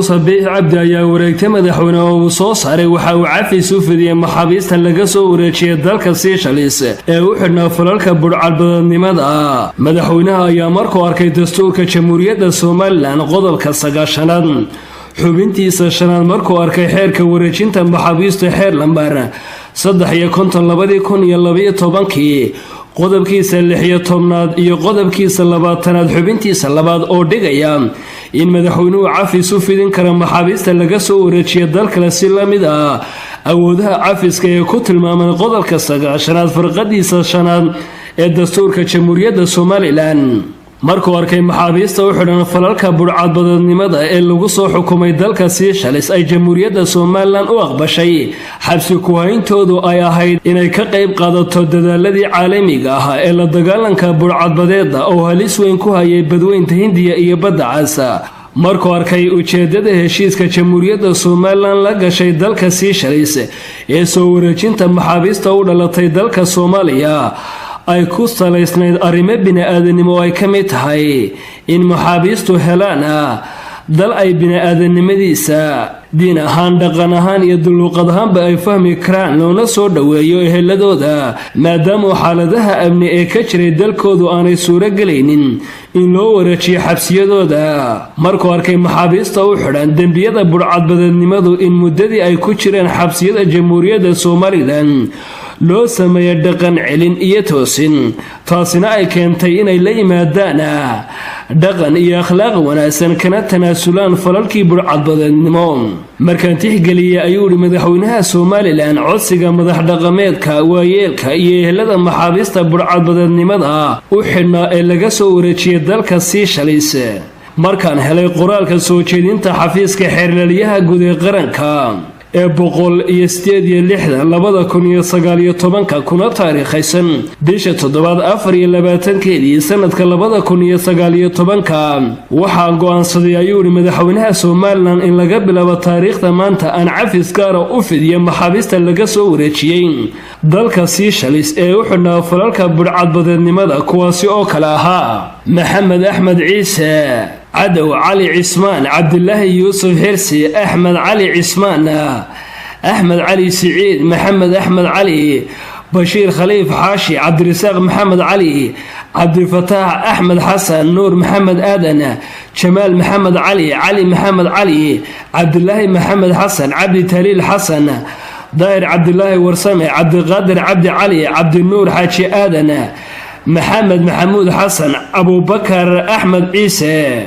صبيح عبد يا wareegtay madaxweyne oo soo saaray waxa uu cafis u fidiyay maxaabiista laga soo wareejiyay dalka Seychelles ee u xidhnaa falalka burcadbadeednimada madaxweynaha ayaa markuu arkay dastuurka Jamhuuriyadda Soomaaliland qodobka 9 xubintiisa shanaad markuu arkay xeerka wareejinta maxaabiista xeer lambar 352 qodobkiisa 16 iyo qodobkiisa 20 xubintiisa labaad oo dhigaya in madaxweynuhu cafis u fidin karo maxaabiista laga soo wareejiyay dalka si la mid ah awoodaha cafiska ee ku tilmaaman qodobka 9 farqadiisa shanaad ee dastuurka Jamhuuriyadda Soomaaliland markuu arkay maxaabiista u xidhan falalka burcadbadeednimada ee lagu soo xukumay dalka Seychelles ay Jamhuuriyadda Soomaaliland u aqbashay xabsi ku hayntoodu ay ahayd inay ka qayb qaadato dadaaladii caalamiga ah ee la dagaalanka burcadbadeedda oo halis weyn ku hayay badweynta Hindiya iyo Badda Cas markuu arkay ujeedada heshiiska Jamhuuriyadda Soomaaliland la gashay dalka Seychelles ee soo wareejinta maxaabiista u dhalatay dalka Soomaaliya ay ku salaysnayd arrimo bini'aadanimo ay ka mid tahay in maxaabiistu helaan dal ay bini'aadanimadiisa diin ahaan dhaqan ahaan iyo duluqad ahaanba ay fahmi karaan loona soo dhaweeyo eheladooda maadaama xaaladaha amni ee ka jiray dalkoodu aanay suuro gelaynin in loo wareejiyo xabsiyadooda markuu arkay maxaabiista u xidhan dembiyada burcadbadeednimadu in muddadii ay ku jireen xabsiyada Jamhuuriyadda Soomaaliland loo sameeyay dhaqan celin iyo toosin taasina ay keentay inay la yimaadaan dhaqan iyo akhlaaq wanaagsan kana tanaasulaan falalkii burcadbadeednimo markaan tixgeliyay ayuu madaxweynaha Soomaaliland codsiga madax dhaqameedka waayeelka iyo ehelada maxaabiista burcadbadeednimada u xidhnaa ee laga soo wareejiyay dalka Seychelles markaan helay qoraalka soo jeedinta xafiiska xeerlaliyaha guud ee qaranka ee 166 kuna taariikhaysan bisha 7/24 sanadka 2019 waxaa go'aansaday ayuu madaxweynaha Soomaaliland in laga bilaabo taariikhda maanta aan cafis gaar u fidiyo maxaabiista laga soo wareejiyay dalka Seychelles ee u xidhnaa falalka burcadbadeednimada kuwaasi oo kala ahaa Maxamed Axmed Ciise عدو علي عثمان عبد الله يوسف هرسي أحمد علي عثمان أحمد علي سعيد محمد أحمد علي بشير خليف حاشي عبد الرزاق محمد علي عبد الفتاح أحمد حسن نور محمد آدن شمال محمد علي علي محمد علي عبد الله محمد حسن عبد تهليل حسن داير عبد الله ورسمي عبد القادر عبد علي عبد النور حاشي آدن محمد محمود حسن أبو بكر أحمد عيسى